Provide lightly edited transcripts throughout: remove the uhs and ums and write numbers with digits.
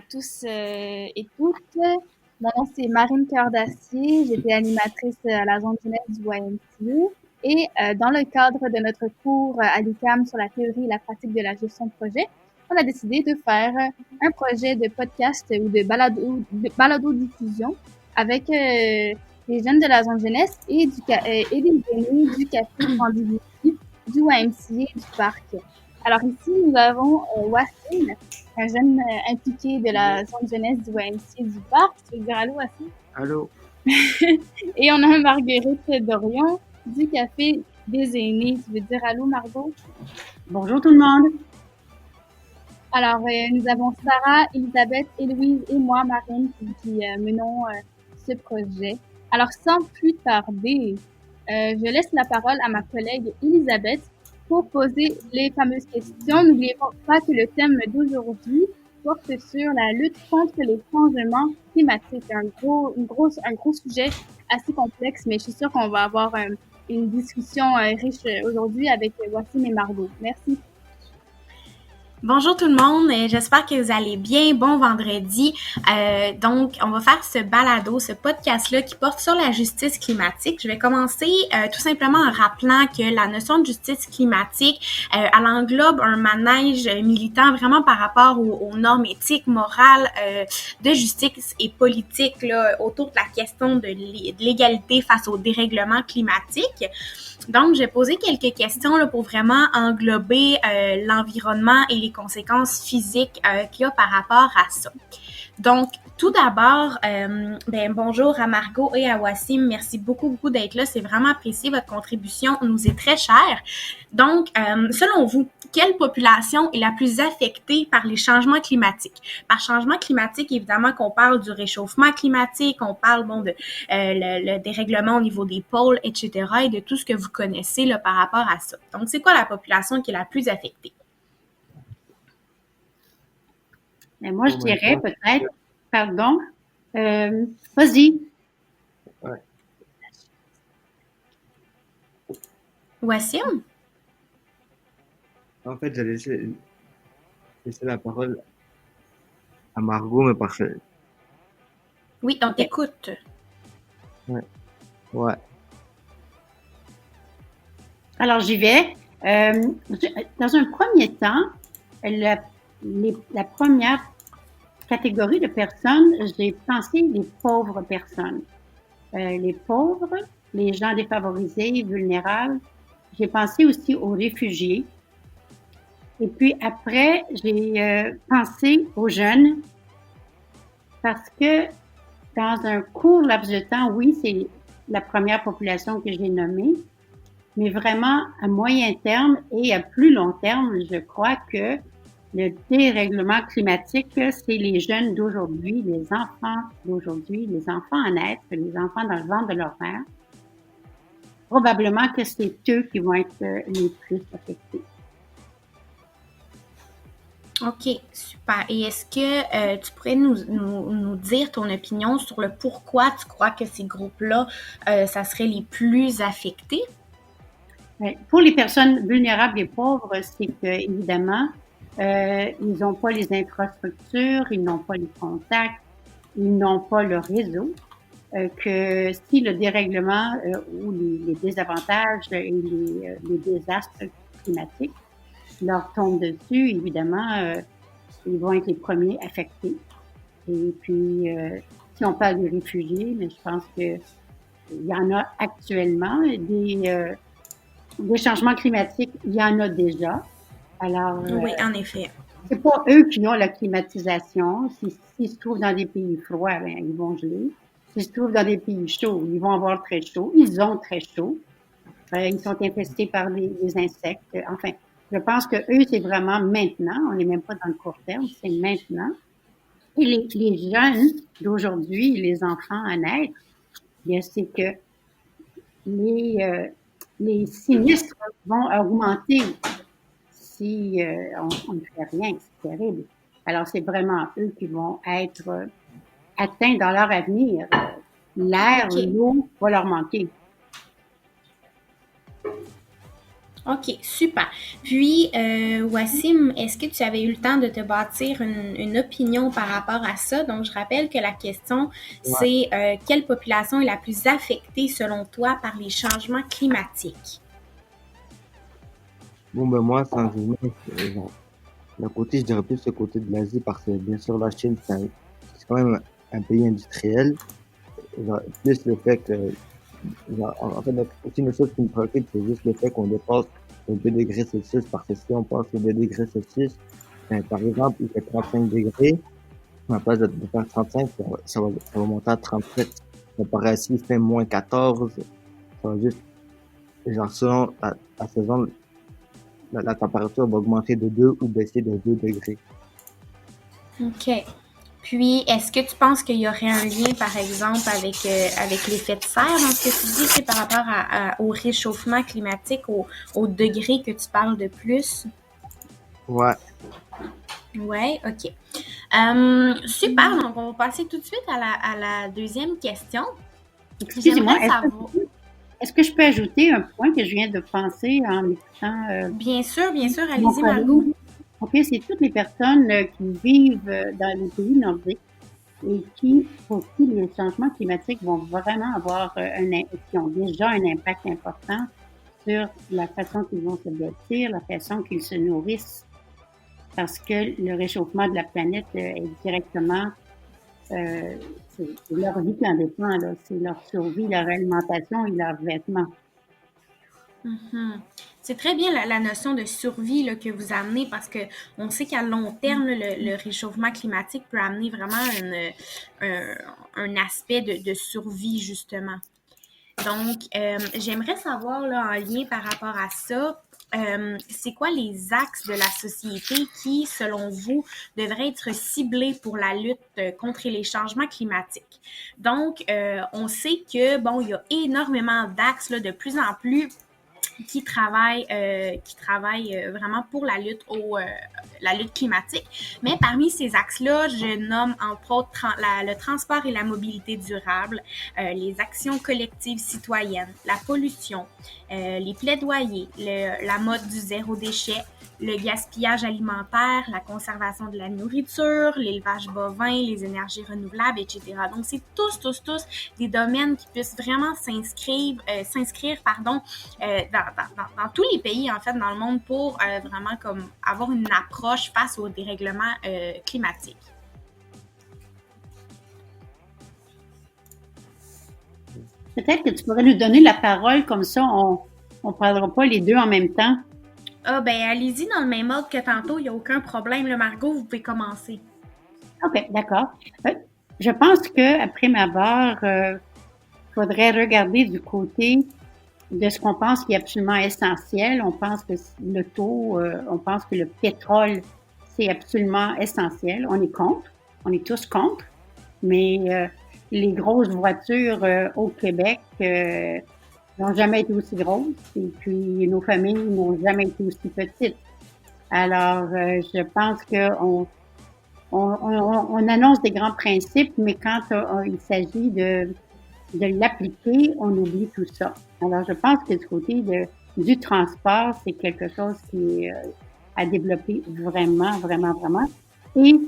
tous et toutes. Mon nom, c'est Marine Cœur d'Acier. J'étais animatrice à la zone jeunesse du YMCA. Et dans le cadre de notre cours à l'UQAM sur la théorie et la pratique de la gestion de projet, on a décidé de faire un projet de podcast ou de balado-diffusion avec les jeunes de la zone jeunesse et des aînés du café Rendez-vous du YMCA du parc. Alors ici, nous avons Wassim, un jeune impliqué de la zone jeunesse du YMCA du parc. Tu veux dire allô, Wassim? Allô? Et on a Marguerite Dorion du café des aînés. Tu veux dire allô, Margot? Bonjour tout le monde. Alors, nous avons Sarah, Elisabeth, Héloïse et moi, Marine, qui menons ce projet. Alors, sans plus tarder, je laisse la parole à ma collègue Elisabeth pour poser les fameuses questions. N'oubliez pas que le thème d'aujourd'hui porte sur la lutte contre les changements climatiques. Un gros sujet assez complexe, mais je suis sûre qu'on va avoir une discussion riche aujourd'hui avec Wassim et Margot. Merci. Bonjour tout le monde, j'espère que vous allez bien. Bon vendredi. Donc, on va faire ce balado, ce podcast-là qui porte sur la justice climatique. Je vais commencer tout simplement en rappelant que la notion de justice climatique, elle englobe un manège militant vraiment par rapport aux normes éthiques, morales, de justice et politiques là, autour de la question de l'égalité face au dérèglement climatique. Donc, j'ai posé quelques questions là, pour vraiment englober l'environnement et les conséquences physiques qu'il y a par rapport à ça. Donc, tout d'abord, bonjour à Margot et à Wassim. Merci beaucoup d'être là. C'est vraiment apprécié. Votre contribution nous est très chère. Donc, selon vous, quelle population est la plus affectée par les changements climatiques? Par changement climatique, évidemment qu'on parle du réchauffement climatique, on parle de le dérèglement au niveau des pôles, etc. et de tout ce que vous connaissez là, par rapport à ça. Donc, c'est quoi la population qui est la plus affectée? Mais moi, je dirais peut-être, pardon, vas-y. Ouais. Wassim? En fait, j'allais laisser la parole à Margot, mais parce que... Oui, on t'écoute. Ouais. Alors, j'y vais. Dans un premier temps, la première catégorie de personnes, j'ai pensé les pauvres personnes. Les pauvres, les gens défavorisés, vulnérables. J'ai pensé aussi aux réfugiés. Et puis après, j'ai pensé aux jeunes parce que dans un court laps de temps, oui, c'est la première population que j'ai nommée, mais vraiment à moyen terme et à plus long terme, je crois que le dérèglement climatique, c'est les jeunes d'aujourd'hui, les enfants d'aujourd'hui, les enfants à naître, les enfants dans le ventre de leur mère. Probablement que c'est eux qui vont être les plus affectés. OK, super. Et est-ce que tu pourrais nous dire ton opinion sur le pourquoi tu crois que ces groupes-là, ça serait les plus affectés? Pour les personnes vulnérables et pauvres, c'est que évidemment, ils n'ont pas les infrastructures, ils n'ont pas les contacts, ils n'ont pas le réseau. Que si le dérèglement ou les désavantages et les désastres climatiques leur tombent dessus, évidemment, ils vont être les premiers affectés. Et puis, si on parle des réfugiés, mais je pense que il y en a actuellement des changements climatiques, il y en a déjà. Alors, Oui, en effet. c'est pas eux qui ont la climatisation. S'ils se trouvent dans des pays froids, ben, ils vont geler. S'ils se trouvent dans des pays chauds, ils vont avoir très chaud. Ils ont très chaud. Ils sont infestés par des insectes. Enfin, je pense que eux, c'est vraiment maintenant. On n'est même pas dans le court terme, c'est maintenant. Et les jeunes d'aujourd'hui, les enfants à naître, bien, c'est que les sinistres vont augmenter si on ne fait rien. C'est terrible. Alors, c'est vraiment eux qui vont être atteints dans leur avenir. L'air, l'eau va leur manquer. OK, super. Puis, Wassim, est-ce que tu avais eu le temps de te bâtir une opinion par rapport à ça? Donc, je rappelle que la question, Ouais. c'est quelle population est la plus affectée selon toi par les changements climatiques? Bon, ben moi, sans jugement, genre, le côté, je dirais plus le côté de l'Asie parce que bien sûr, la Chine, c'est quand même un pays industriel. Genre, plus le fait que, genre, en fait, donc, aussi une chose qui me préoccupe, c'est juste le fait qu'on dépasse les 2 degrés Celsius parce que si on passe les 2 degrés Celsius, ben, par exemple, il fait 35 degrés, à la place de faire 35, ça va monter à 37. Mais par ici, il fait moins 14, ça va juste, genre, selon la saison, la température va augmenter de 2 ou baisser de 2 degrés. OK. Puis, est-ce que tu penses qu'il y aurait un lien, par exemple, avec l'effet de serre dans ce que tu dis, c'est par rapport au réchauffement climatique, au degré que tu parles de plus? Ouais. Ouais, OK. Super, donc on va passer tout de suite à la deuxième question. Excusez-moi, J'aimerais savoir. est-ce que je peux ajouter un point que je viens de penser en écoutant Bien sûr, mon allez-y, collègue? Margot. OK, c'est toutes les personnes qui vivent dans les pays nordiques et pour qui les changements climatiques vont vraiment avoir qui ont déjà un impact important sur la façon qu'ils vont se vêtir, la façon qu'ils se nourrissent, parce que le réchauffement de la planète est directement, euh, c'est leur vie qui en dépend, là. C'est leur survie, leur alimentation et leurs vêtements. Mhm. C'est très bien la notion de survie là, que vous amenez parce que on sait qu'à long terme, là, le réchauffement climatique peut amener vraiment un aspect de survie, justement. Donc, j'aimerais savoir, là, en lien par rapport à ça, c'est quoi les axes de la société qui, selon vous, devraient être ciblés pour la lutte contre les changements climatiques? Donc, on sait que, bon, il y a énormément d'axes, là, de plus en plus qui travaillent vraiment pour la lutte climatique. Mais parmi ces axes-là, je nomme entre autres le transport et la mobilité durable, les actions collectives citoyennes, la pollution, les plaidoyers, la mode du zéro déchet, le gaspillage alimentaire, la conservation de la nourriture, l'élevage bovin, les énergies renouvelables, etc. Donc, c'est tous des domaines qui puissent vraiment s'inscrire dans tous les pays, en fait, dans le monde pour vraiment comme avoir une approche face au dérèglement climatique. Peut-être que tu pourrais nous donner la parole, comme ça on ne parlera pas les deux en même temps. Ah, ben, allez-y dans le même ordre que tantôt, il n'y a aucun problème. Le Margot, vous pouvez commencer. OK, d'accord. Je pense qu'après ma barre, faudrait regarder du côté de ce qu'on pense qui est absolument essentiel. On pense que on pense que le pétrole, c'est absolument essentiel. On est contre, on est tous contre, mais les grosses voitures au Québec n'ont jamais été aussi grosses et puis nos familles n'ont jamais été aussi petites. Alors, je pense qu'on annonce des grands principes, mais quand il s'agit de l'appliquer, on oublie tout ça. Alors, je pense que du côté du transport, c'est quelque chose qui est à développer vraiment, vraiment, vraiment. Et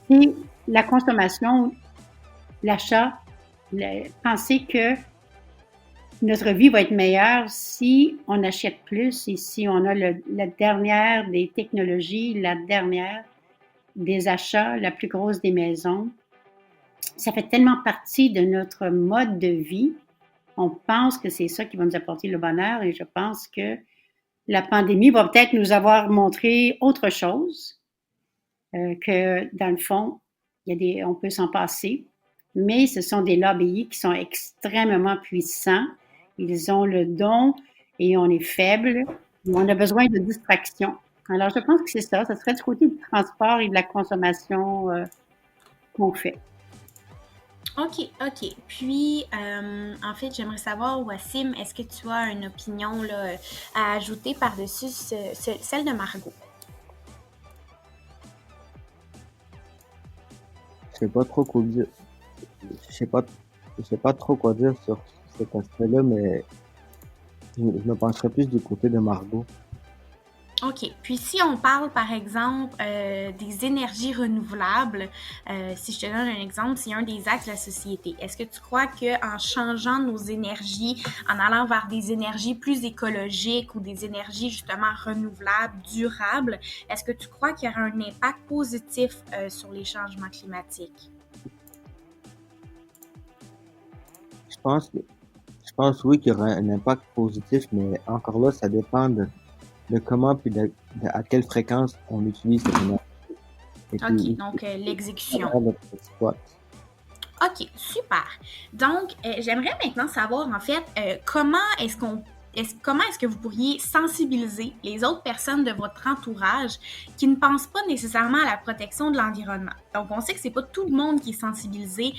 c'est la consommation, l'achat, penser que notre vie va être meilleure si on achète plus et si on a la dernière des technologies, la dernière des achats, la plus grosse des maisons. Ça fait tellement partie de notre mode de vie. On pense que c'est ça qui va nous apporter le bonheur et je pense que la pandémie va peut-être nous avoir montré autre chose, que dans le fond, on peut s'en passer, mais ce sont des lobbies qui sont extrêmement puissants. Ils ont le don et on est faible. On a besoin de distraction. Alors, je pense que c'est ça. Ce serait du côté du transport et de la consommation qu'on fait. OK. Puis, en fait, j'aimerais savoir, Wassim, est-ce que tu as une opinion là, à ajouter par-dessus celle de Margot? Je sais pas trop quoi dire. Je sais pas trop quoi dire sur cet aspect-là, mais je me pencherais plus du côté de Margot. OK. Puis si on parle, par exemple, des énergies renouvelables, si je te donne un exemple, c'est un des axes de la société. Est-ce que tu crois qu'en changeant nos énergies, en allant vers des énergies plus écologiques ou des énergies justement renouvelables, durables, est-ce que tu crois qu'il y aura un impact positif sur les changements climatiques? Je pense, je pense oui qu'il y aura un impact positif, mais encore là, ça dépend de comment puis à quelle fréquence on utilise cette énergie. Et OK, puis, donc l'exécution. ouais. OK, super. Donc, j'aimerais maintenant savoir, en fait, comment est-ce que vous pourriez sensibiliser les autres personnes de votre entourage qui ne pensent pas nécessairement à la protection de l'environnement? Donc, on sait que c'est pas tout le monde qui est sensibilisé,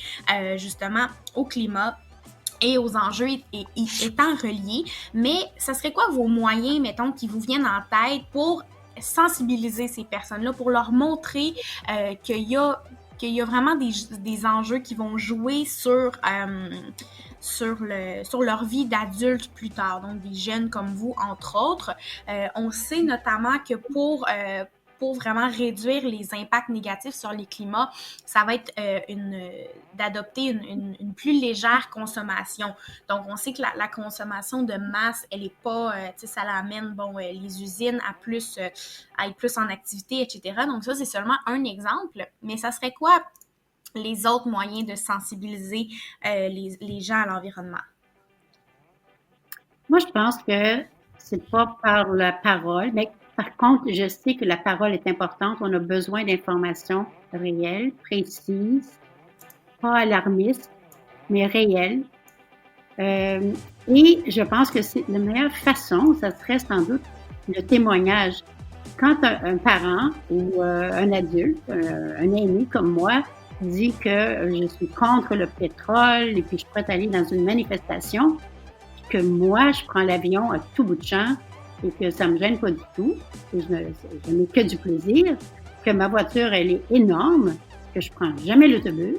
justement, au climat et aux enjeux étant reliés, mais ça serait quoi vos moyens, mettons, qui vous viennent en tête pour sensibiliser ces personnes-là, pour leur montrer qu'il y a vraiment des enjeux qui vont jouer sur leur vie d'adulte plus tard, donc des jeunes comme vous, entre autres. On sait notamment que pour vraiment réduire les impacts négatifs sur les climats, ça va être d'adopter une plus légère consommation. Donc, on sait que la consommation de masse, elle est pas, ça l'amène, les usines à être plus en activité, etc. Donc, ça, c'est seulement un exemple. Mais ça serait quoi les autres moyens de sensibiliser les gens à l'environnement? Moi, je pense que c'est pas par la parole, mais par contre, je sais que la parole est importante. On a besoin d'informations réelles, précises, pas alarmistes, mais réelles. Et je pense que c'est la meilleure façon, ça serait sans doute le témoignage. Quand un parent ou un adulte, un aîné comme moi, dit que je suis contre le pétrole et puis je suis prête à aller dans une manifestation, que moi, je prends l'avion à tout bout de champ et que ça me gêne pas du tout, que je n'ai que du plaisir, que ma voiture, elle est énorme, que je prends jamais l'autobus,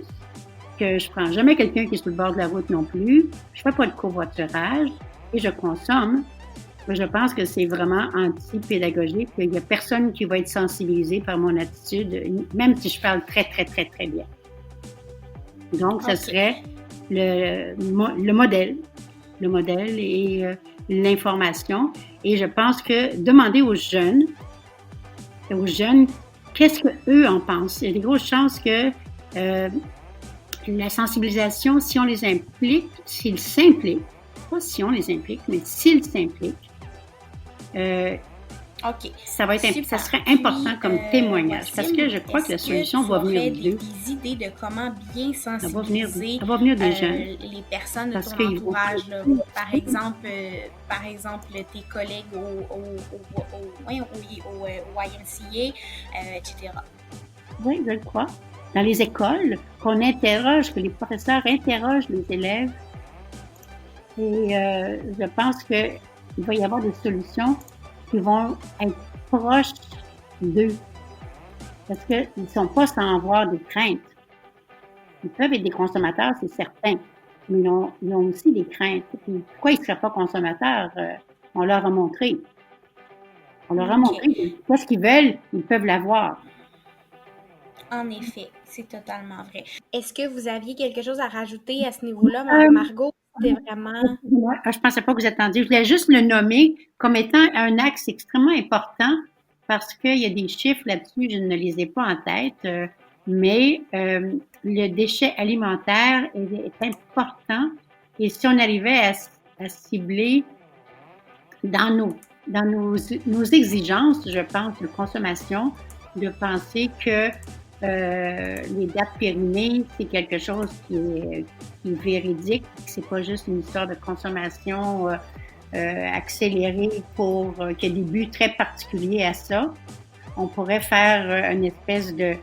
que je prends jamais quelqu'un qui est sur le bord de la route non plus, je fais pas de covoiturage et je consomme. Je pense que c'est vraiment anti-pédagogique, qu'il y a personne qui va être sensibilisé par mon attitude, même si je parle très, très, très, très bien. Donc, ça serait le modèle et l'information. Et je pense que demander aux jeunes, qu'est-ce qu'eux en pensent. Il y a des grosses chances que la sensibilisation, si on les implique, s'ils s'impliquent, pas si on les implique, mais s'ils s'impliquent, OK. ça serait important comme témoignage, parce que je crois que la solution va venir d'eux. Des idées de comment bien sensibiliser ça va venir des jeunes. Les personnes de ton entourage, là, par exemple tes collègues au YMCA, etc. Oui, je le crois. Dans les écoles, que les professeurs interrogent les élèves. Et je pense qu'il va y avoir des solutions qui vont être proches d'eux. Parce qu'ils ne sont pas sans avoir des craintes. Ils peuvent être des consommateurs, c'est certain. Mais ils ont aussi des craintes. Puis pourquoi ils ne seraient pas consommateurs? On leur a montré. Que qu'est-ce qu'ils veulent, ils peuvent l'avoir. En effet, c'est totalement vrai. Est-ce que vous aviez quelque chose à rajouter à ce niveau-là, Mme Margot? C'était vraiment... Je pensais pas que vous attendiez. Je voulais juste le nommer comme étant un axe extrêmement important parce qu'il y a des chiffres là-dessus, je ne les ai pas en tête, mais le déchet alimentaire est important et si on arrivait à cibler dans nos exigences, je pense, de consommation, de penser que les dates périmées, c'est quelque chose qui est véridique, c'est pas juste une histoire de consommation accélérée qu'il y a des buts très particuliers à ça. On pourrait faire une espèce de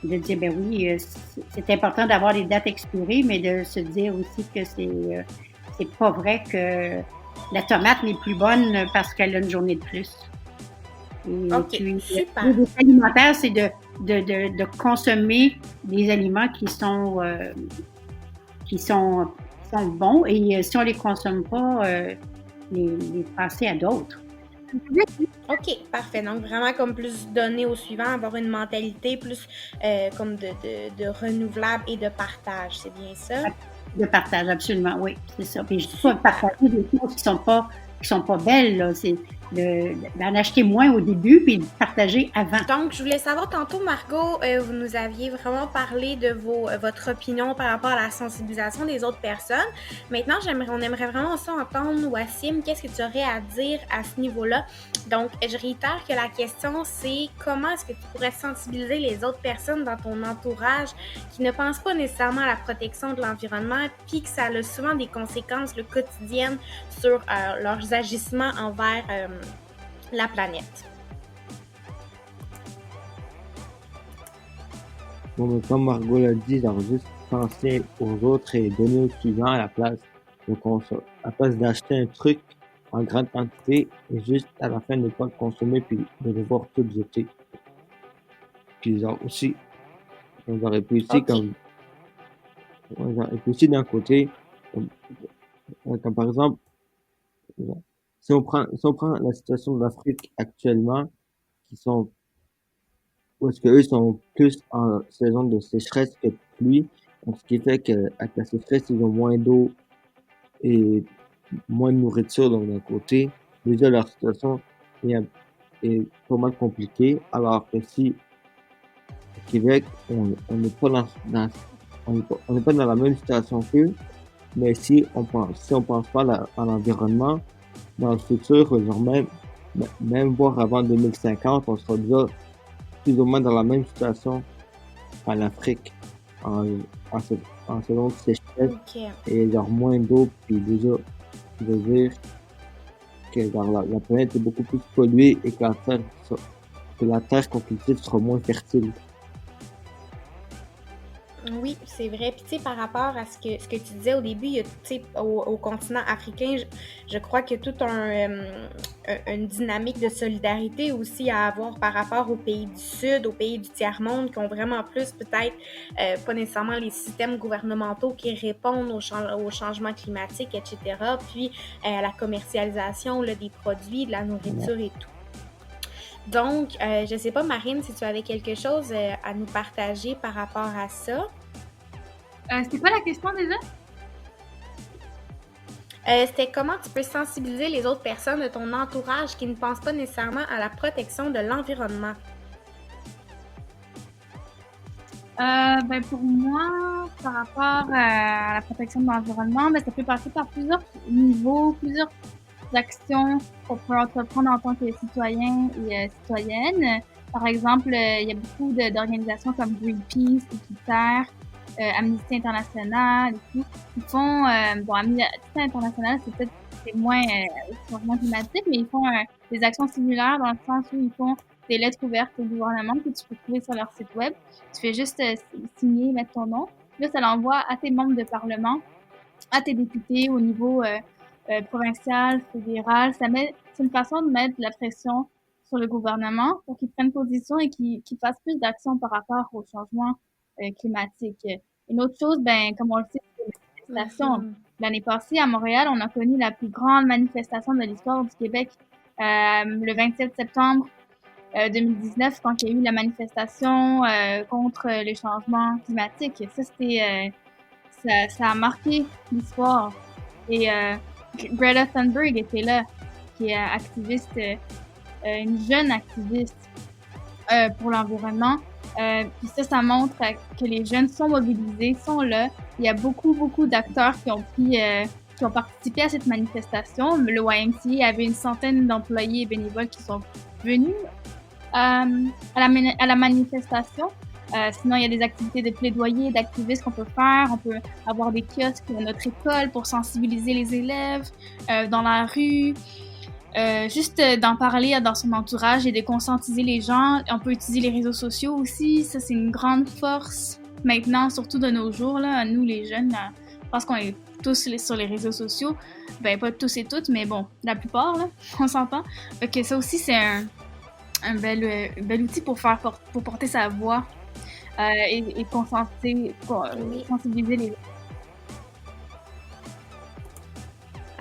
dire, ben oui, c'est important d'avoir les dates expirées, mais de se dire aussi que c'est pas vrai que la tomate n'est plus bonne parce qu'elle a une journée de plus. Et OK, puis, super. les alimentaires, c'est de consommer des aliments qui sont bons et si on les consomme pas, les passer à d'autres. OK, parfait. Donc, vraiment comme plus donner au suivant, avoir une mentalité plus comme de renouvelable et de partage. C'est bien ça? De partage, absolument, oui, c'est ça. Puis je dis pas Super. partager des choses qui sont pas belles, là. C'est d'en acheter moins au début, puis de partager avant. Donc, je voulais savoir tantôt, Margot, vous nous aviez vraiment parlé de votre opinion par rapport à la sensibilisation des autres personnes. Maintenant, on aimerait vraiment ça entendre, Wassim, qu'est-ce que tu aurais à dire à ce niveau-là? Donc, je réitère que la question, c'est comment est-ce que tu pourrais sensibiliser les autres personnes dans ton entourage qui ne pensent pas nécessairement à la protection de l'environnement, puis que ça a souvent des conséquences quotidiennes sur leurs agissements envers la planète. Bon, mais comme Margot l'a dit, genre juste penser aux autres et donner au suivant à la place de consommer, à la place d'acheter un truc en grande quantité et juste à la fin ne pas le consommer puis de devoir tout jeter. Puis genre aussi, on aurait pu aussi OK. et puis aussi d'un côté, comme par exemple, si on prend la situation de l'Afrique actuellement, qui sont, où est-ce qu'eux sont plus en saison de sécheresse que de pluie, donc ce qui fait qu'avec la sécheresse, ils ont moins d'eau et moins de nourriture, donc d'un côté, déjà leur situation est, est pas mal compliquée, alors que si au Québec, on n'est pas on n'est pas dans la même situation qu'eux, mais si on pense pas à l'environnement, dans le futur, genre même voir avant 2050, on sera déjà plus ou moins dans la même situation en Afrique, en, en saison de sécheresse OK. et genre moins d'eau, puis déjà, je veux dire que genre, la planète est beaucoup plus polluée et que la terre qu'on cultive sera moins fertile. Oui, c'est vrai. Puis, tu sais, par rapport à ce que tu disais au début, il y a, tu sais, au continent africain, je crois qu'il y a toute une dynamique de solidarité aussi à avoir par rapport aux pays du Sud, aux pays du tiers-monde, qui ont vraiment plus, peut-être, pas nécessairement les systèmes gouvernementaux qui répondent au changement climatique, etc., puis à la commercialisation là, des produits, de la nourriture et tout. Donc, je sais pas, Marine, si tu avais quelque chose à nous partager par rapport à ça. C'était quoi la question déjà? C'était comment tu peux sensibiliser les autres personnes de ton entourage qui ne pensent pas nécessairement à la protection de l'environnement. Ben pour moi, par rapport à la protection de l'environnement, ben ça peut passer par plusieurs niveaux, plusieurs actions qu'on peut entreprendre en tant que citoyen et citoyenne. Par exemple, il y a beaucoup d'organisations comme Greenpeace, Équiterre, Amnesty International et tout, qui font, bon, Amnesty International, c'est moins changement climatique, mais ils font des actions similaires dans le sens où ils font des lettres ouvertes au gouvernement que tu peux trouver sur leur site web. Tu fais juste signer, mettre ton nom. Là, ça l'envoie à tes membres de parlement, à tes députés au niveau provincial, fédéral. C'est une façon de mettre de la pression sur le gouvernement pour qu'ils prennent position et qu'ils fassent plus d'actions par rapport au changement climatique. Une autre chose, ben, comme on le sait, c'est les manifestations. L'année passée, à Montréal, on a connu la plus grande manifestation de l'histoire du Québec le 27 septembre 2019, quand il y a eu la manifestation contre le changement climatique. Ça a marqué l'histoire. Et Greta Thunberg était là, qui est activiste, une jeune activiste pour l'environnement. Puis ça montre que les jeunes sont mobilisés, sont là. Il y a beaucoup d'acteurs qui ont participé à cette manifestation. Le YMCA avait une centaine d'employés bénévoles qui sont venus à la manifestation. Sinon, il y a des activités de plaidoyer, d'activisme qu'on peut faire. On peut avoir des kiosques à notre école pour sensibiliser les élèves dans la rue. Juste d'en parler dans son entourage et de conscientiser les gens. On peut utiliser les réseaux sociaux aussi. Ça, c'est une grande force maintenant, surtout de nos jours. Là, nous, les jeunes, je pense qu'on est tous sur les réseaux sociaux. Ben, pas tous et toutes, mais bon, la plupart, là, on s'entend. Donc, ça aussi, c'est un bel outil pour porter sa voix et sensibiliser les gens.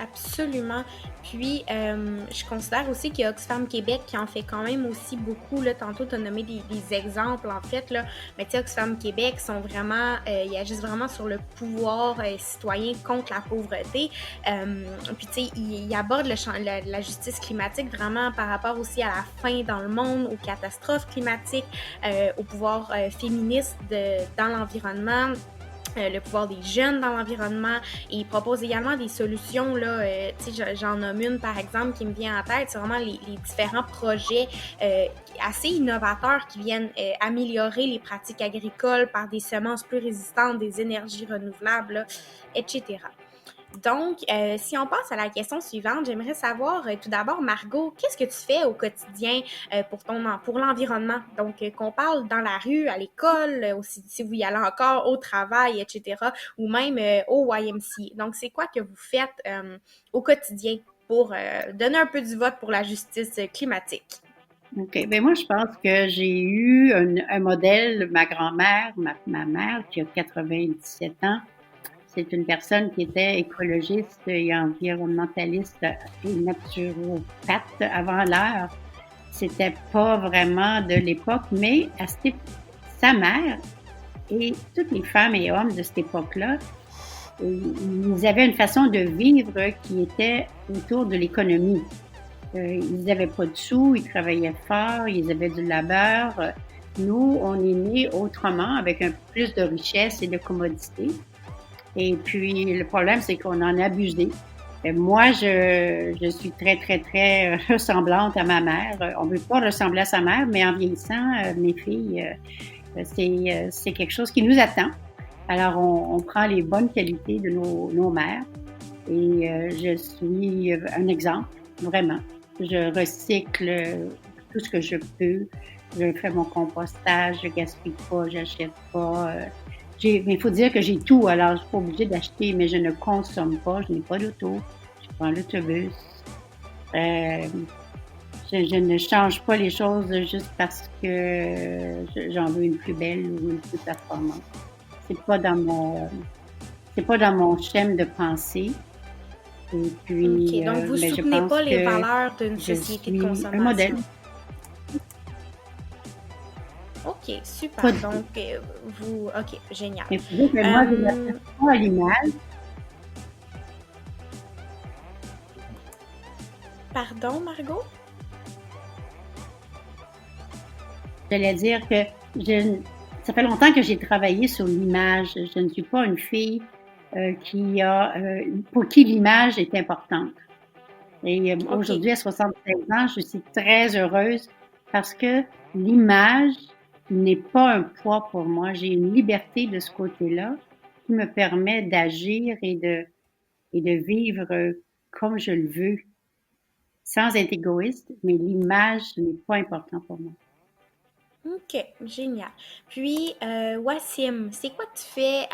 absolument. Puis, je considère aussi qu'il y a Oxfam Québec qui en fait quand même aussi beaucoup. Là, tantôt, tu as nommé des exemples, en fait. Là. Mais tu sais, Oxfam Québec sont vraiment, ils agissent vraiment sur le pouvoir citoyen contre la pauvreté. Puis, tu sais, ils abordent la justice climatique vraiment par rapport aussi à la faim dans le monde, aux catastrophes climatiques, au pouvoir féministe dans l'environnement. Le pouvoir des jeunes dans l'environnement et ils proposent également des solutions là, j'en nomme une par exemple qui me vient en tête, c'est vraiment les différents projets assez innovateurs qui viennent améliorer les pratiques agricoles par des semences plus résistantes, des énergies renouvelables, là, etc. Donc, si on passe à la question suivante, j'aimerais savoir tout d'abord, Margot, qu'est-ce que tu fais au quotidien pour l'environnement? Donc, qu'on parle dans la rue, à l'école, aussi, si vous y allez encore, au travail, etc., ou même au YMCA. Donc, c'est quoi que vous faites au quotidien pour donner un peu du vote pour la justice climatique? OK. Ben moi, je pense que j'ai eu un modèle, ma grand-mère, ma mère, qui a 97 ans. C'est une personne qui était écologiste et environnementaliste et naturopathe avant l'heure. C'était pas vraiment de l'époque, mais sa mère et toutes les femmes et hommes de cette époque-là, ils avaient une façon de vivre qui était autour de l'économie. Ils n'avaient pas de sous, ils travaillaient fort, ils avaient du labeur. Nous, on est nés autrement, avec un peu plus de richesse et de commodité. Et puis, le problème, c'est qu'on en a abusé. Moi, je suis très, très, très ressemblante à ma mère. On ne veut pas ressembler à sa mère, mais en vieillissant, mes filles, c'est quelque chose qui nous attend. Alors, on prend les bonnes qualités de nos mères. Et je suis un exemple, vraiment. Je recycle tout ce que je peux. Je fais mon compostage, je gaspille pas, j'achète pas. Mais il faut dire que j'ai tout, alors je suis pas obligée d'acheter, mais je ne consomme pas, je n'ai pas d'auto, je prends l'autobus. Je ne change pas les choses juste parce que j'en veux une plus belle ou une plus performante. C'est pas dans mon schème de pensée. Et puis, OK, donc vous ne soutenez pas les valeurs d'une société de consommation. Un modèle. OK, super. Donc, OK, génial. Mais pour dire que moi, je ne pas à l'image. Pardon, Margot? J'allais dire que ça fait longtemps que j'ai travaillé sur l'image. Je ne suis pas une fille pour qui l'image est importante. Et aujourd'hui, à 76 ans, je suis très heureuse parce que l'image n'est pas un poids pour moi. J'ai une liberté de ce côté-là qui me permet d'agir et de vivre comme je le veux, sans être égoïste, mais l'image n'est pas important pour moi. OK, génial. Puis, Wassim, c'est quoi que tu fais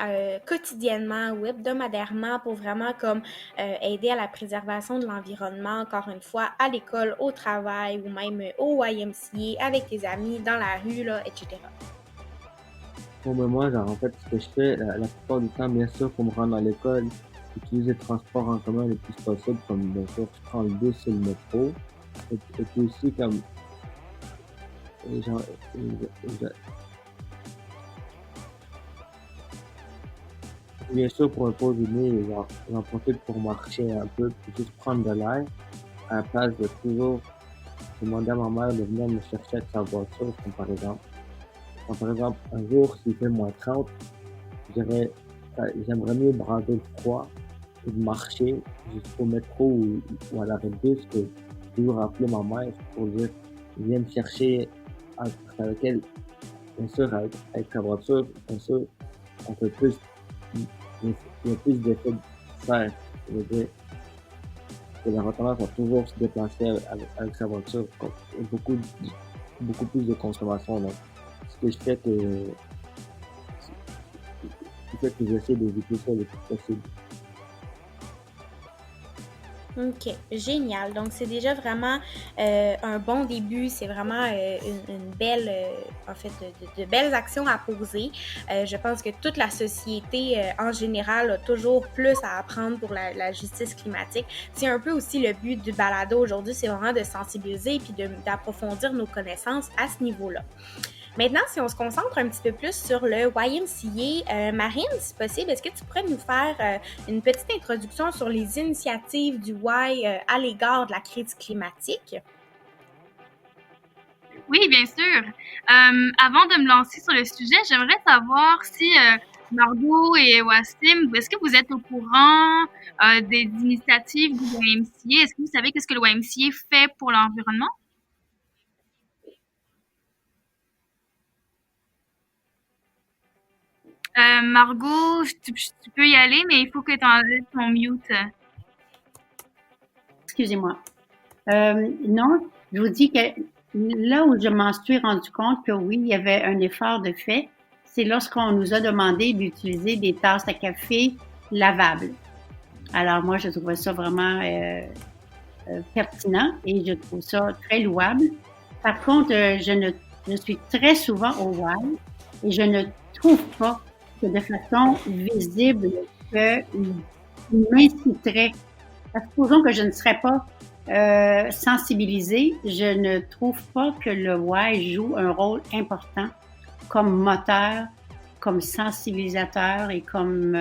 quotidiennement ou hebdomadairement pour vraiment comme aider à la préservation de l'environnement, encore une fois, à l'école, au travail ou même au YMCA, avec tes amis, dans la rue, là, etc.? Bon, ben moi, genre, en fait, ce que je fais, la plupart du temps, bien sûr, pour me rendre à l'école, utiliser le transport en commun le plus possible, comme bien sûr, je prends le bus et le métro. Et puis aussi, comme, genre, bien sûr, pour un pause dîner, genre, j'en profite pour marcher un peu, puis juste prendre de l'air, à la place de toujours demander à ma mère de venir me chercher avec sa voiture, comme par exemple. Quand par exemple, un jour, s'il fait -30, j'aimerais mieux braver le froid et de marcher jusqu'au métro ou à l'arrêt de bus que toujours appeler ma mère pour dire viens me chercher avec elle. Bien sûr, avec sa voiture, bien sûr, on fait plus, il y a plus d'effet de serre. Je veux dire que la tendance à toujours se déplacer avec sa voiture et beaucoup plus de consommation. Donc, ce que je fais que j'essaie d'éviter ça le plus possible. OK, génial. Donc, c'est déjà vraiment un bon début. C'est vraiment une belle, en fait, de belles actions à poser. Je pense que toute la société, en général, a toujours plus à apprendre pour la justice climatique. C'est un peu aussi le but du balado aujourd'hui, c'est vraiment de sensibiliser puis d'approfondir nos connaissances à ce niveau-là. Maintenant, si on se concentre un petit peu plus sur le YMCA, Marine, si possible, est-ce que tu pourrais nous faire une petite introduction sur les initiatives du Y à l'égard de la crise climatique? Oui, bien sûr. Avant de me lancer sur le sujet, j'aimerais savoir si Margot et Wassim, est-ce que vous êtes au courant des initiatives du YMCA? Est-ce que vous savez qu'est-ce que le YMCA fait pour l'environnement? Margot, tu peux y aller, mais il faut que tu enlèves ton mute. Excusez-moi. Non, je vous dis que là où je m'en suis rendu compte que oui, il y avait un effort de fait, c'est lorsqu'on nous a demandé d'utiliser des tasses à café lavables. Alors moi, je trouve ça vraiment pertinent et je trouve ça très louable. Par contre, je suis très souvent au WAI et je ne trouve pas que de façon visible qu'il m'inciterait. Supposons que je ne serais pas sensibilisée, je ne trouve pas que le WAI joue un rôle important comme moteur, comme sensibilisateur et comme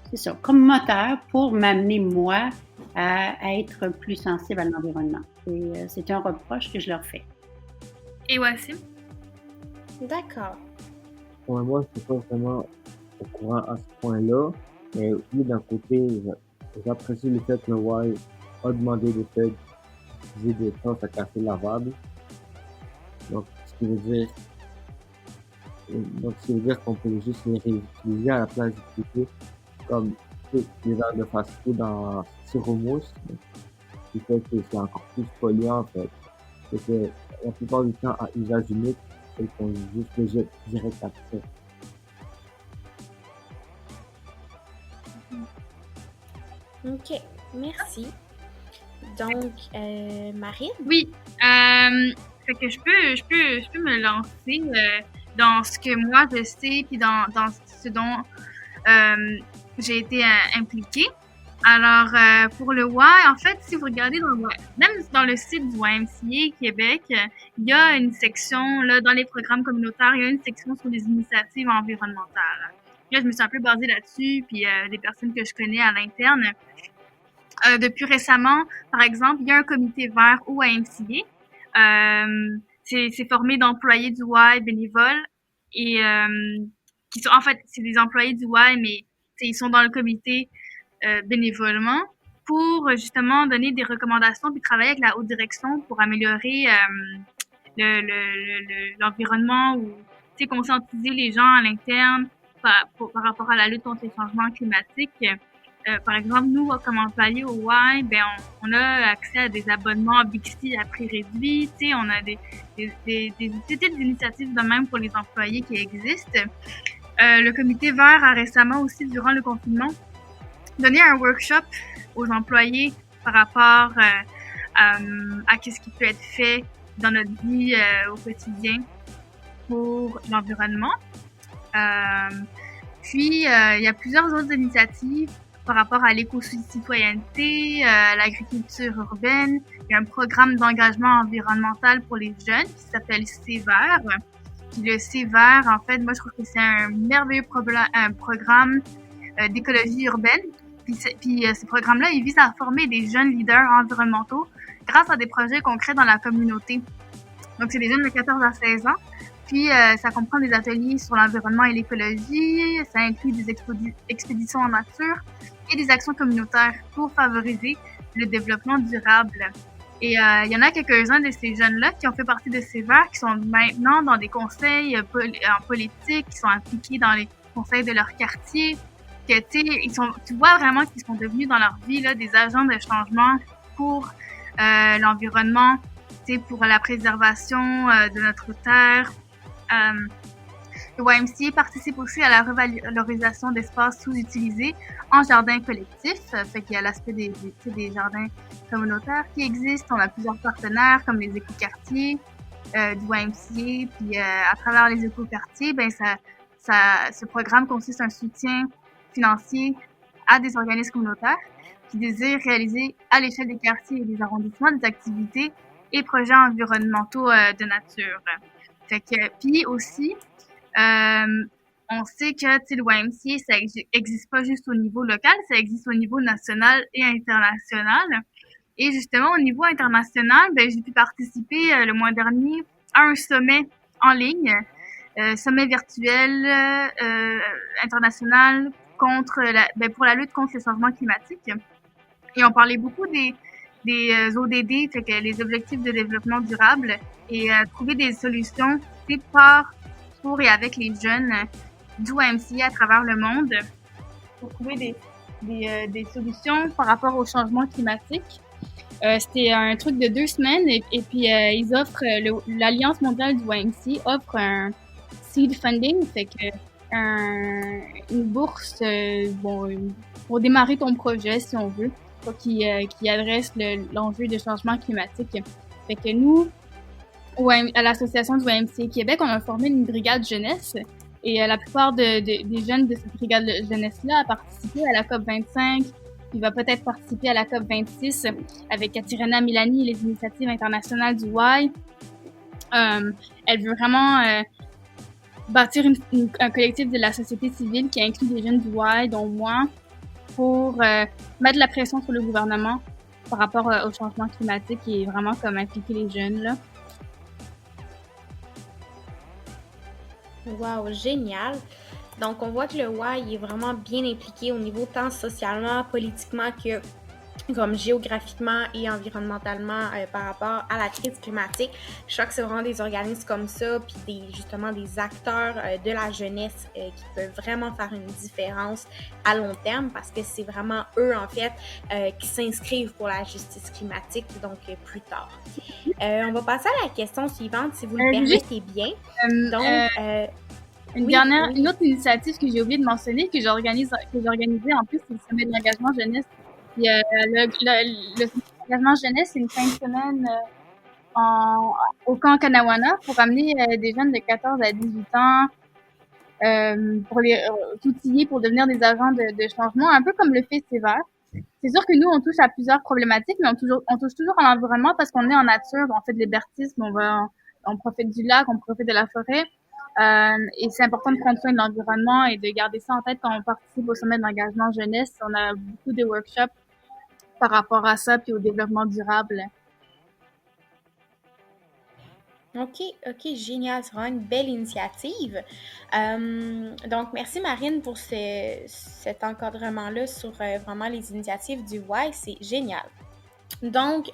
c'est ça, comme moteur pour m'amener moi à être plus sensible à l'environnement. Et c'est un reproche que je leur fais. Et Wassim? D'accord. Ouais, moi, je suis pas vraiment au courant à ce point-là, mais oui, d'un côté, j'apprécie le fait que le Y a demandé de faire utiliser des tasses à café lavables. Donc, ce qui veut dire qu'on peut juste les réutiliser à la place d'utiliser comme les verres de fast-food en styromousse, ce qui fait que c'est encore plus polluant en fait. Et que la plupart du temps, à usage unique, ils font juste le jet direct après. OK, merci. Donc, Marine? Oui, fait que je peux me lancer dans ce que moi je sais, puis dans ce dont j'ai été impliquée. Alors, pour le Y, en fait, si vous regardez même dans le site du YMCA Québec, il y a une section, là, dans les programmes communautaires, il y a une section sur les initiatives environnementales. Là, je me suis un peu basée là-dessus, puis des personnes que je connais à l'interne. Depuis récemment, par exemple, il y a un comité vert au YMCA. C'est formé d'employés du Y bénévoles et qui sont, en fait, c'est des employés du Y, mais ils sont dans le comité bénévolement pour justement donner des recommandations puis travailler avec la haute direction pour améliorer l'environnement ou conscientiser les gens à l'interne par rapport à la lutte contre les changements climatiques. Par exemple, nous, comme employés au Y, ben, on a accès à des abonnements Bixi à prix réduit. On a des petites initiatives de même pour les employés qui existent. Le comité vert a récemment aussi, durant le confinement, donné un workshop aux employés par rapport à ce qui peut être fait dans notre vie au quotidien pour l'environnement. Puis, il y a plusieurs autres initiatives par rapport à l'éco-citoyenneté, l'agriculture urbaine. Il y a un programme d'engagement environnemental pour les jeunes qui s'appelle C-Vert. Puis le C-Vert, en fait, moi, je trouve que c'est un merveilleux programme d'écologie urbaine. Puis ce programme-là, il vise à former des jeunes leaders environnementaux grâce à des projets concrets dans la communauté. Donc, c'est des jeunes de 14 à 16 ans. Puis, ça comprend des ateliers sur l'environnement et l'écologie. Ça inclut des expéditions en nature et des actions communautaires pour favoriser le développement durable. Et il y en a quelques-uns de ces jeunes-là qui ont fait partie de ces verts, qui sont maintenant dans des conseils en politique, qui sont impliqués dans les conseils de leur quartier. Que, tu vois vraiment qu'ils sont devenus dans leur vie là, des agents de changement pour l'environnement, pour la préservation de notre terre. Le YMCA participe aussi à la revalorisation d'espaces sous-utilisés en jardins collectifs. Fait qu'il y a l'aspect des jardins communautaires qui existent. On a plusieurs partenaires comme les écoquartiers du YMCA. Puis à travers les écoquartiers, ben ce programme consiste en un soutien financier à des organismes communautaires qui désirent réaliser à l'échelle des quartiers et des arrondissements des activités et projets environnementaux de nature. Fait que, puis aussi, on sait que le YMCA, ça existe pas juste au niveau local, ça existe au niveau national et international. Et justement, au niveau international, ben, j'ai pu participer le mois dernier à un sommet en ligne, sommet virtuel international contre pour la lutte contre le changement climatique. Et on parlait beaucoup des ODD, fait que les objectifs de développement durable, et trouver des solutions par, pour et avec les jeunes du YMCA à travers le monde pour trouver des solutions par rapport au changement climatique. C'était un truc de 2 semaines et puis ils offrent, l'Alliance mondiale du YMCA offre un seed funding, fait que une bourse pour démarrer ton projet si on veut, qui adresse l'enjeu de changement climatique. Fait que nous, à l'association du YMCA Québec, on a formé une brigade jeunesse et la plupart des jeunes de cette brigade jeunesse-là a participé à la COP25. Il va peut-être participer à la COP26 avec Katerina Milani et les initiatives internationales du Y. Elle veut vraiment bâtir un collectif de la société civile qui inclut des jeunes du Y, dont moi, pour mettre la pression sur le gouvernement par rapport au changement climatique et vraiment comme impliquer les jeunes, là. Wow, génial! Donc, on voit que le Y est vraiment bien impliqué au niveau tant socialement, politiquement que comme géographiquement et environnementalement par rapport à la crise climatique. Je crois que c'est vraiment des organismes comme ça, puis justement des acteurs de la jeunesse qui peuvent vraiment faire une différence à long terme parce que c'est vraiment eux, en fait, qui s'inscrivent pour la justice climatique, donc plus tard. On va passer à la question suivante, si vous le permettez bien. Donc, une autre initiative que j'ai oublié de mentionner, que j'ai organisée en plus, c'est le sommet de l'engagement jeunesse. Puis, le engagement jeunesse, c'est une fin de semaine au camp Kanawana pour amener des jeunes de 14 à 18 ans pour les outiller pour devenir des agents de changement, un peu comme le fait Sévère. C'est sûr que nous, on touche à plusieurs problématiques, mais on touche toujours à l'environnement parce qu'on est en nature, on fait de l'hébertisme, on profite du lac, on profite de la forêt. Et c'est important de prendre soin de l'environnement et de garder ça en tête quand on participe au sommet d'engagement jeunesse. On a beaucoup de workshops par rapport à ça puis au développement durable. OK, génial. C'est vraiment une belle initiative. Donc, merci Marine pour cet encadrement-là sur vraiment les initiatives du Y. C'est génial. Donc,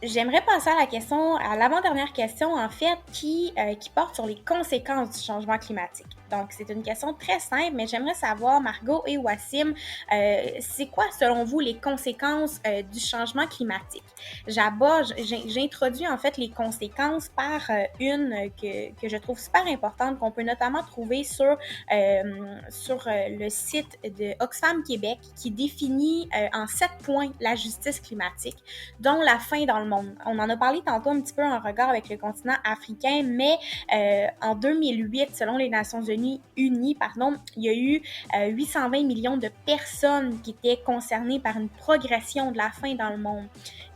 j'aimerais passer à l'avant-dernière question, en fait, qui porte sur les conséquences du changement climatique. Donc, c'est une question très simple, mais j'aimerais savoir, Margot et Wassim, c'est quoi, selon vous, les conséquences du changement climatique? J'introduis, en fait, les conséquences par une que je trouve super importante, qu'on peut notamment trouver sur le site de Oxfam Québec, qui définit en 7 points la justice climatique, dont la faim dans le monde. On en a parlé tantôt un petit peu en regard avec le continent africain, mais en 2008, selon les Nations Unies, il y a eu 820 millions de personnes qui étaient concernées par une progression de la faim dans le monde.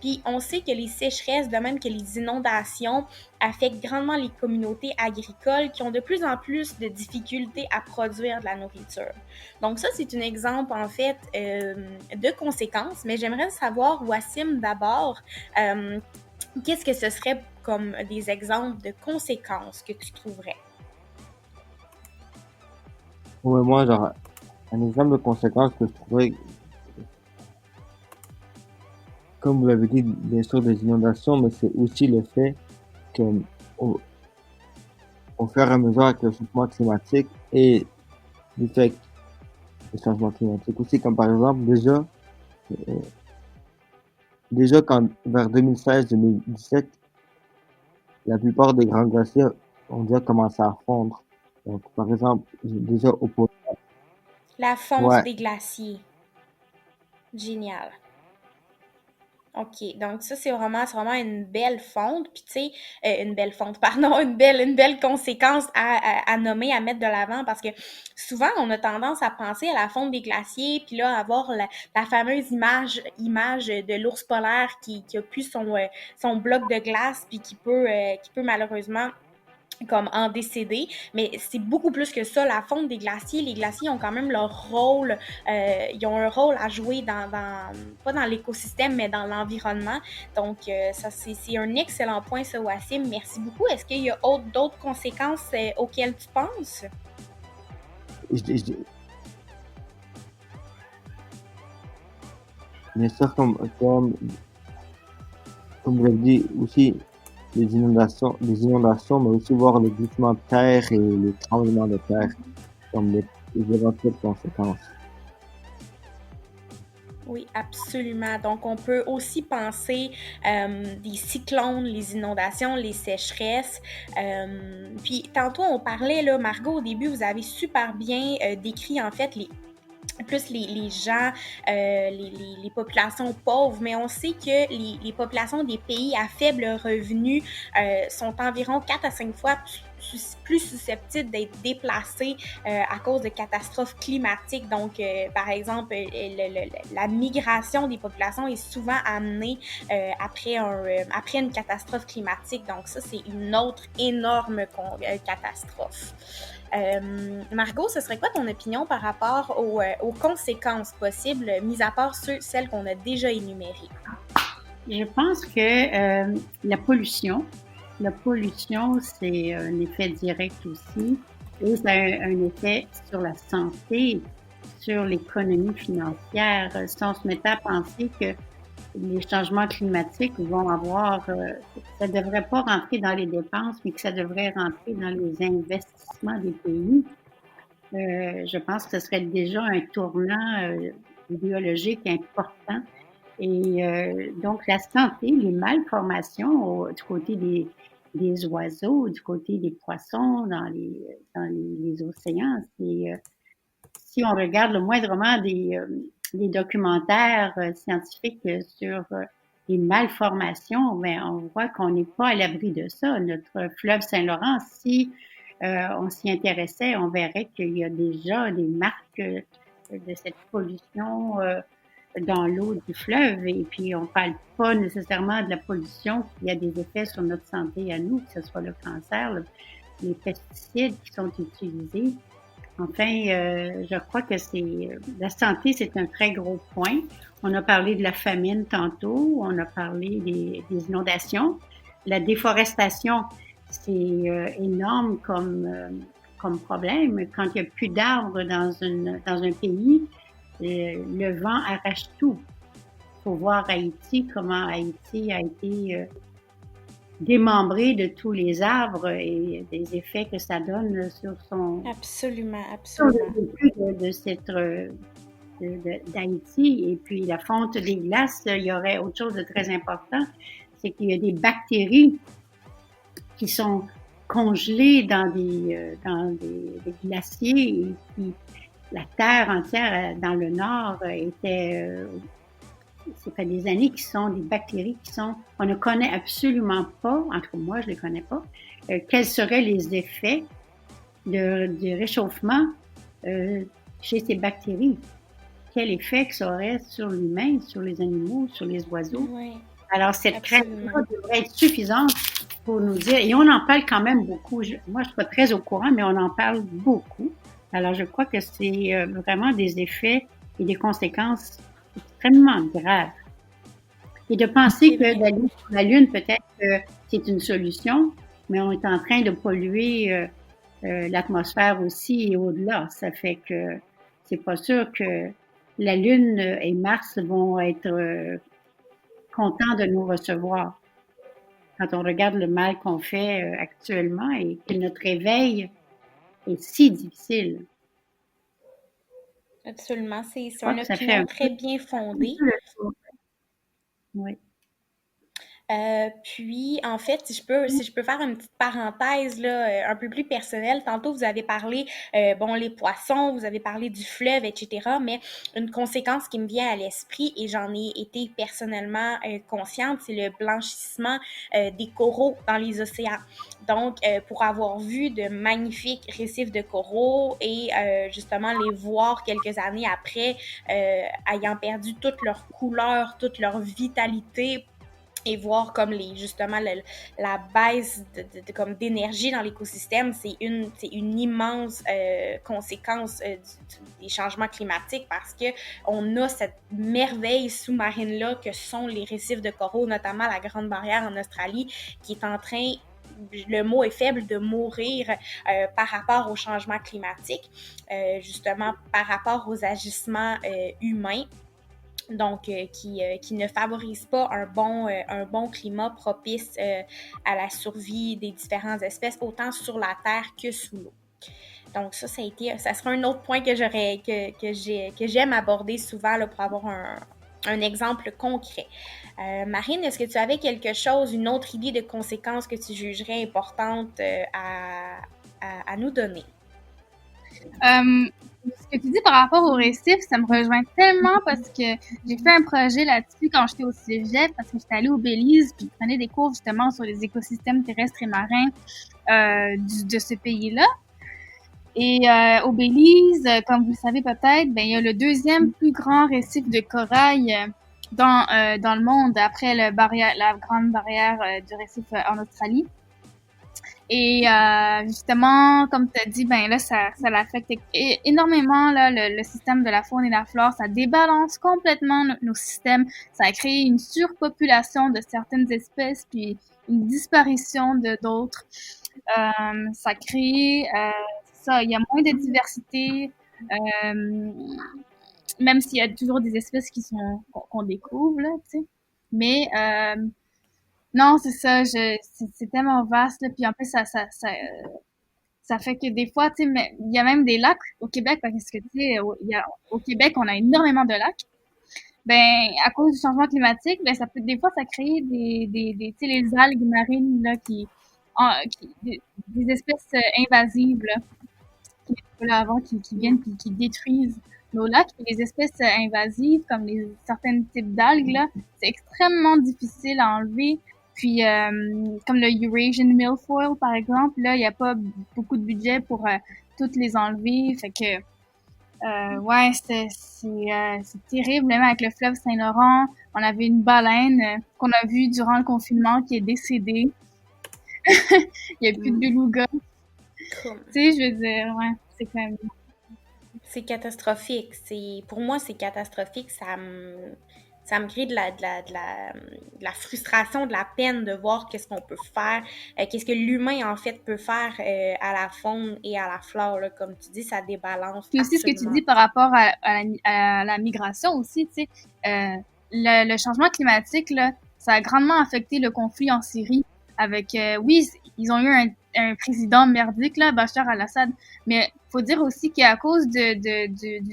Puis on sait que les sécheresses, de même que les inondations, affectent grandement les communautés agricoles qui ont de plus en plus de difficultés à produire de la nourriture. Donc ça, c'est un exemple, en fait, de conséquences, mais j'aimerais savoir, Wassim, d'abord, qu'est-ce que ce serait comme des exemples de conséquences que tu trouverais? Ouais, moi, genre, un exemple de conséquence que je trouverais, comme vous l'avez dit, bien sûr, des inondations, mais c'est aussi le fait que, au fur et à mesure avec le changement climatique et du fait le changement climatique aussi, comme par exemple, déjà quand, vers 2016-2017, la plupart des grands glaciers on dirait commencer à fondre. Donc, par exemple, déjà au pôle, La fonte ouais, des glaciers. Génial. OK, donc ça, c'est vraiment une belle fonte. Puis, tu sais, une belle fonte, pardon, une belle conséquence à nommer, à mettre de l'avant parce que souvent, on a tendance à penser à la fonte des glaciers, puis là, avoir la fameuse image de l'ours polaire qui a plus son bloc de glace, puis qui peut malheureusement comme en décéder, mais c'est beaucoup plus que ça. La fonte des glaciers, les glaciers ont quand même leur rôle, ils ont un rôle à jouer pas dans l'écosystème, mais dans l'environnement. Donc, ça, c'est un excellent point, ça, Wassim. Merci beaucoup. Est-ce qu'il y a d'autres conséquences auxquelles tu penses? je- bien sûr, comme vous l'avez dit, aussi les inondations, mais aussi voir le glissement de terre et les tremblements de terre comme les éventuelles conséquences. Oui, absolument. Donc, on peut aussi penser des cyclones, les inondations, les sécheresses. Puis, tantôt, on parlait, là, Margot, au début, vous avez super bien décrit, en fait, les gens, les populations pauvres, mais on sait que les populations des pays à faible revenu sont environ 4 à 5 fois plus susceptibles d'être déplacées à cause de catastrophes climatiques. Donc, par exemple, la migration des populations est souvent amenée après une catastrophe climatique. Donc, ça, c'est une autre énorme catastrophe. Margot, ce serait quoi ton opinion par rapport aux conséquences possibles, mis à part celles qu'on a déjà énumérées? Je pense que la pollution, c'est un effet direct aussi, et ça a un effet sur la santé, sur l'économie financière. Si on se mettait à penser que les changements climatiques vont ça ne devrait pas rentrer dans les dépenses, mais que ça devrait rentrer dans les investissements des pays. Je pense que ce serait déjà un tournant idéologique important. Et donc, la santé, les malformations du côté des oiseaux, du côté des poissons dans les océans, si on regarde le moindrement des documentaires scientifiques sur les malformations, ben, on voit qu'on n'est pas à l'abri de ça. Notre fleuve Saint-Laurent, si on s'y intéressait, on verrait qu'il y a déjà des marques de cette pollution dans l'eau du fleuve. Et puis, on ne parle pas nécessairement de la pollution qui a des effets sur notre santé à nous, que ce soit le cancer, les pesticides qui sont utilisés. Enfin, je crois que la santé, c'est un très gros point. On a parlé de la famine tantôt, on a parlé des inondations. La déforestation, c'est énorme comme problème. Quand il n'y a plus d'arbres dans un pays, le vent arrache tout. Il faut voir Haïti, comment Haïti a été démembré de tous les arbres et des effets que ça donne sur Absolument, sur le absolument. vécu d'Haïti. Et puis la fonte des glaces, il y aurait autre chose de très important, c'est qu'il y a des bactéries qui sont congelées dans des glaciers et puis la terre entière dans le nord ça fait des années qui sont des bactéries on ne connaît absolument pas, en tout cas moi je ne les connais pas, quels seraient les effets du réchauffement chez ces bactéries. Quel effet que ça aurait sur l'humain, sur les animaux, sur les oiseaux. Oui, Alors cette absolument. crainte-là devrait être suffisante pour nous dire, et on en parle quand même beaucoup, moi je ne suis pas très au courant, mais on en parle beaucoup. Alors je crois que c'est vraiment des effets et des conséquences extrêmement grave. Et de penser que d'aller sur la Lune, peut-être que c'est une solution, mais on est en train de polluer l'atmosphère aussi et au-delà. Ça fait que c'est pas sûr que la Lune et Mars vont être contents de nous recevoir. Quand on regarde le mal qu'on fait actuellement et que notre réveil est si difficile. Absolument. Je C'est crois une que ça fait opinion un peu très bien fondée. le tour. Oui. Puis, en fait, si je peux faire une petite parenthèse là, un peu plus personnelle, tantôt vous avez parlé, bon, les poissons, vous avez parlé du fleuve, etc., mais une conséquence qui me vient à l'esprit, et j'en ai été personnellement consciente, c'est le blanchissement des coraux dans les océans. Donc, pour avoir vu de magnifiques récifs de coraux et justement les voir quelques années après, ayant perdu toute leur couleur, toute leur vitalité, et voir comme justement la baisse comme d'énergie dans l'écosystème, c'est une immense conséquence des changements climatiques, parce que on a cette merveille sous-marine là que sont les récifs de coraux, notamment la Grande Barrière en Australie, qui est en train, le mot est faible, de mourir par rapport au changement climatique, justement par rapport aux agissements humains. Donc, qui ne favorise pas un bon climat propice à la survie des différentes espèces, autant sur la terre que sous l'eau. Donc, ça sera un autre point que j'aime aborder souvent là, pour avoir un exemple concret. Marine, est-ce que tu avais quelque chose, une autre idée de conséquences que tu jugerais importante à nous donner? Ce que tu dis par rapport au récif, ça me rejoint tellement parce que j'ai fait un projet là-dessus quand j'étais au cégep, parce que j'étais allée au Belize, puis je prenais des cours justement sur les écosystèmes terrestres et marins de ce pays-là. Et au Belize, comme vous le savez peut-être, ben il y a le deuxième plus grand récif de corail dans le monde après la grande barrière du récif en Australie. Et justement, comme tu as dit, ben là, ça l'affecte énormément là, le système de la faune et la flore. Ça débalance complètement nos systèmes. Ça a créé une surpopulation de certaines espèces, puis une disparition de d'autres. Ça crée, ça, il y a moins de diversité, même s'il y a toujours des espèces qu'on découvre là, tu sais. Mais non, c'est ça, c'est tellement vaste, là, puis en plus, ça fait que des fois, tu sais, il y a même des lacs au Québec, parce que, tu sais, au Québec, on a énormément de lacs. Ben, à cause du changement climatique, ben, des fois, ça crée tu sais, les algues marines, là, des espèces invasives, là, qui étaient là avant, qui viennent, puis qui détruisent nos lacs. Puis les espèces invasives, comme certains types d'algues, là, c'est extrêmement difficile à enlever. Puis, comme le Eurasian milfoil, par exemple, là, il n'y a pas beaucoup de budget pour toutes les enlever. Fait que, ouais, c'est terrible. Même avec le fleuve Saint-Laurent, on avait une baleine qu'on a vue durant le confinement qui est décédée. Il n'y a plus de beluga. Cool. Tu sais, je veux dire, ouais, c'est quand même... C'est catastrophique. Pour moi, c'est catastrophique. Ça me crée de la frustration, de la peine de voir qu'est-ce qu'on peut faire, qu'est-ce que l'humain, en fait, peut faire à la faune et à la flore. Là. Comme tu dis, ça débalance. Puis aussi, ce que tu dis par rapport à la migration aussi, tu sais, le changement climatique, là, ça a grandement affecté le conflit en Syrie avec, oui, ils ont eu un président merdique, là, Bachar al-Assad, mais faut dire aussi qu'à cause du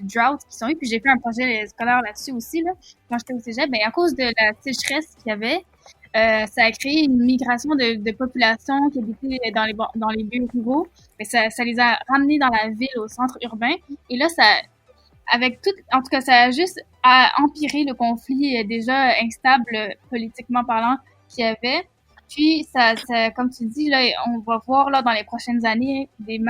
drought qu'ils ont eu, puis j'ai fait un projet scolaire là-dessus aussi, là, quand j'étais au cégep, ben, à cause de la sécheresse qu'il y avait, ça a créé une migration de population qui habitait dans les lieux ruraux, mais ça les a ramenés dans la ville, au centre urbain, et là, en tout cas, ça a juste empiré le conflit déjà instable politiquement parlant qu'il y avait. Puis, comme tu dis, là, on va voir là dans les prochaines années des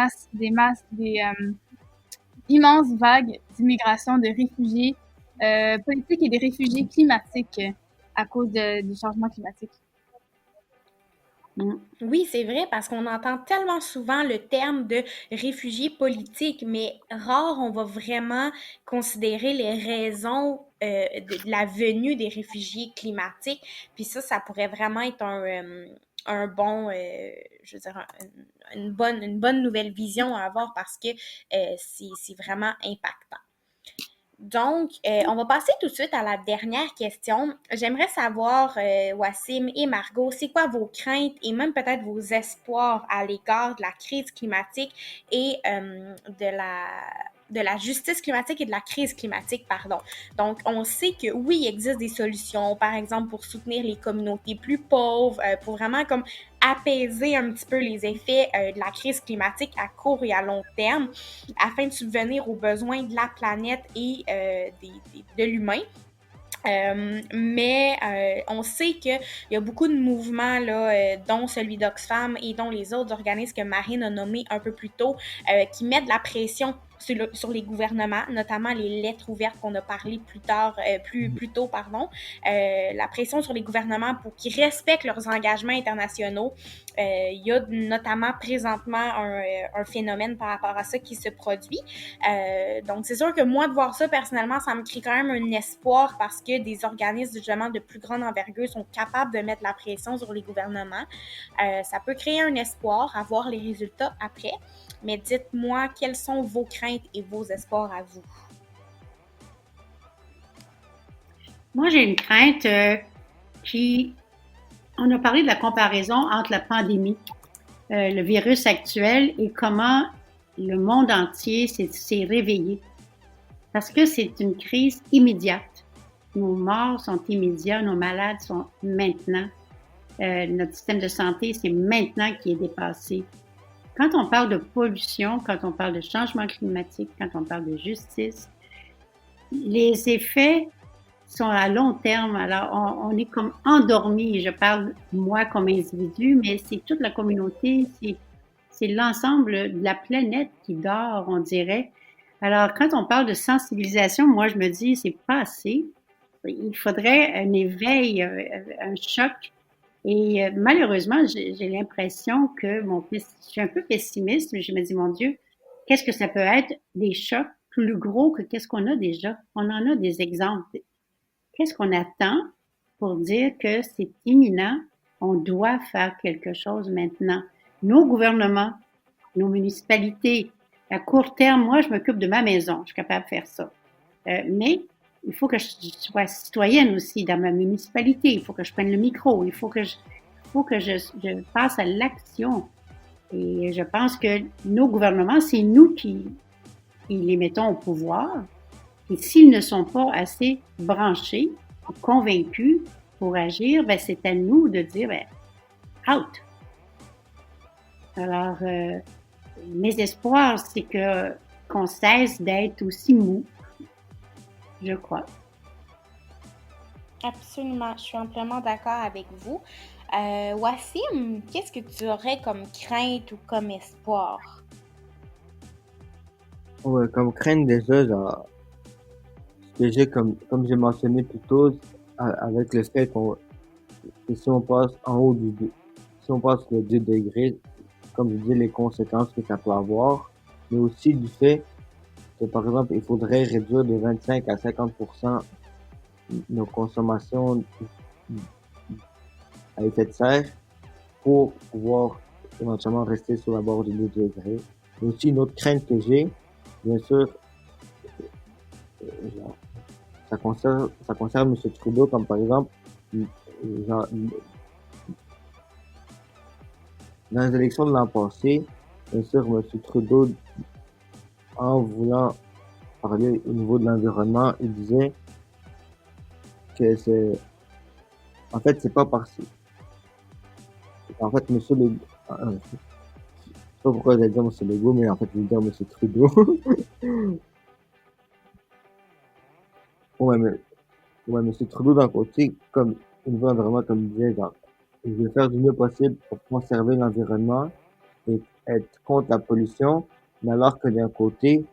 immenses vagues d'immigration de réfugiés politiques et des réfugiés climatiques à cause du changement climatique. Oui, c'est vrai, parce qu'on entend tellement souvent le terme de réfugiés politiques, mais rare on va vraiment considérer les raisons de la venue des réfugiés climatiques. Puis ça pourrait vraiment être un bon, je veux dire, une bonne nouvelle vision à avoir, parce que c'est vraiment impactant. Donc, on va passer tout de suite à la dernière question. J'aimerais savoir, Wassim et Margot, c'est quoi vos craintes et même peut-être vos espoirs à l'égard de la crise climatique et de la justice climatique et de la crise climatique, pardon. Donc, on sait que oui, il existe des solutions, par exemple pour soutenir les communautés plus pauvres, pour vraiment comme apaiser un petit peu les effets de la crise climatique à court et à long terme, afin de subvenir aux besoins de la planète et de l'humain. Mais on sait qu'il y a beaucoup de mouvements, là, dont celui d'Oxfam et dont les autres organismes que Marine a nommés un peu plus tôt, qui mettent de la pression sur les gouvernements, notamment les lettres ouvertes qu'on a parlé plus tôt, la pression sur les gouvernements pour qu'ils respectent leurs engagements internationaux. Il y a notamment présentement un phénomène par rapport à ça qui se produit. Donc, c'est sûr que moi, de voir ça, personnellement, ça me crée quand même un espoir parce que des organismes, justement, de plus grande envergure sont capables de mettre la pression sur les gouvernements. Ça peut créer un espoir à voir les résultats après. Mais dites-moi, quelles sont vos craintes et vos espoirs à vous? Moi, j'ai une crainte on a parlé de la comparaison entre la pandémie, le virus actuel et comment le monde entier s'est réveillé. Parce que c'est une crise immédiate. Nos morts sont immédiats, nos malades sont maintenant. Notre système de santé, c'est maintenant qui est dépassé. Quand on parle de pollution, quand on parle de changement climatique, quand on parle de justice, les effets sont à long terme. Alors, on est comme endormi. Je parle moi comme individu, mais c'est toute la communauté, c'est l'ensemble de la planète qui dort, on dirait. Alors, quand on parle de sensibilisation, moi, je me dis, c'est pas assez. Il faudrait un éveil, un choc. Et malheureusement, j'ai l'impression que je suis un peu pessimiste, mais je me dis, mon Dieu, qu'est-ce que ça peut être des chocs plus gros que qu'est-ce qu'on a déjà? On en a des exemples. Qu'est-ce qu'on attend pour dire que c'est imminent? On doit faire quelque chose maintenant. Nos gouvernements, nos municipalités, à court terme, moi, je m'occupe de ma maison. Je suis capable de faire ça. Mais il faut que je sois citoyenne aussi dans ma municipalité. Il faut que je prenne le micro. Il faut que je passe à l'action. Et je pense que nos gouvernements, c'est nous qui les mettons au pouvoir. Et s'ils ne sont pas assez branchés, convaincus pour agir, ben c'est à nous de dire out. Alors, mes espoirs, c'est qu'on cesse d'être aussi mou, je crois. Absolument, je suis amplement d'accord avec vous. Wassim, qu'est-ce que tu aurais comme crainte ou comme espoir? Ouais, comme crainte déjà, genre, ce que j'ai comme j'ai mentionné plus tôt, avec le fait que si on passe si on passe le 2 degrés, comme je dis, les conséquences que ça peut avoir, mais aussi du fait que, par exemple, il faudrait réduire de 25 à 50% nos consommations à effet de serre pour pouvoir éventuellement rester sur la bord du 2 degrés. Mais aussi, une autre crainte que j'ai, bien sûr, genre, ça concerne M. Trudeau, comme par exemple, genre, dans les élections de l'an passé, bien sûr, M. Trudeau, en voulant parler au niveau de l'environnement, il disait que en fait, c'est pas parce en fait, monsieur Legault, je sais pas pourquoi j'allais dire monsieur Legault, mais en fait, je vais dire monsieur Trudeau. Ouais, monsieur Trudeau, d'un côté, comme, au niveau environnement, comme il disait, genre, il veut faire du mieux possible pour conserver l'environnement et être contre la pollution, mais alors que d'un côté,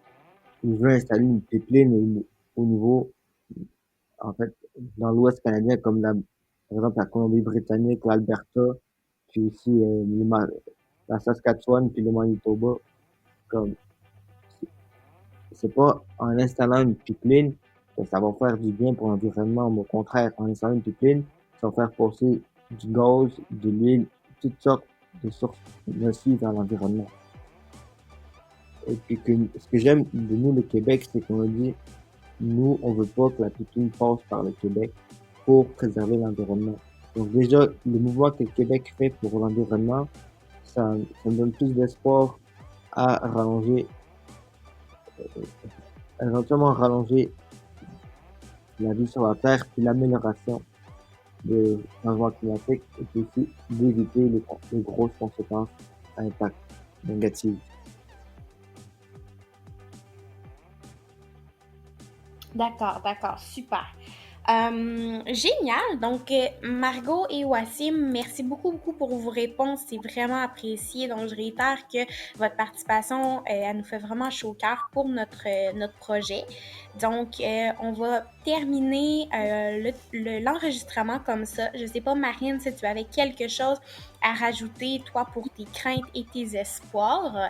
il veut installer une pipeline au niveau, en fait, dans l'Ouest canadien, comme par exemple, la Colombie-Britannique, l'Alberta, puis aussi, la Saskatchewan, puis le Manitoba, comme, c'est pas en installant une pipeline que ça va faire du bien pour l'environnement, mais au contraire, en installant une pipeline, ça va faire passer du gaz, de l'huile, toutes sortes de sources nocives dans l'environnement. Et puis ce que j'aime de nous, le Québec, c'est qu'on a dit, nous, on veut pas que la pipeline passe par le Québec pour préserver l'environnement. Donc déjà, le mouvement que le Québec fait pour l'environnement, ça me donne plus d'espoir à rallonger éventuellement rallonger la vie sur la Terre, puis l'amélioration des changements climatiques et puis aussi d'éviter les grosses conséquences à impact négatives. D'accord, d'accord, super. Génial. Donc, Margot et Wassim, merci beaucoup, beaucoup pour vos réponses. C'est vraiment apprécié. Donc, je réitère que votre participation, elle nous fait vraiment chaud au cœur pour notre projet. Donc, on va terminer l'enregistrement comme ça. Je sais pas, Marine, si tu avais quelque chose à rajouter, toi, pour tes craintes et tes espoirs.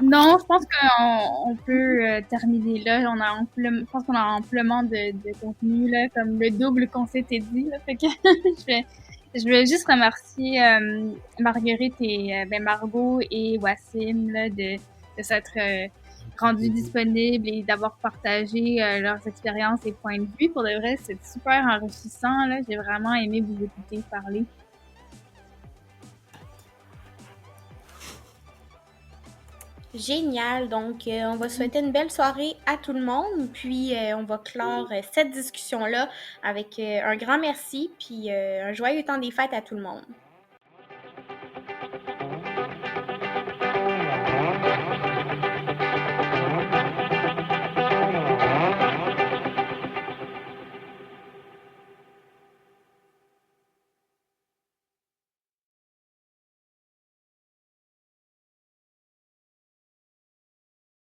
Non, je pense qu'on peut terminer là. Je pense qu'on a amplement de contenu là, comme le double qu'on s'était dit. Là, fait que je vais juste remercier Marguerite et Margot et Wassim là, de s'être rendus disponibles et d'avoir partagé leurs expériences et points de vue. Pour de vrai, c'est super enrichissant. Là. J'ai vraiment aimé vous écouter parler. Génial. Donc, on va souhaiter une belle soirée à tout le monde. Puis, on va clore cette discussion-là avec un grand merci. Puis, un joyeux temps des fêtes à tout le monde.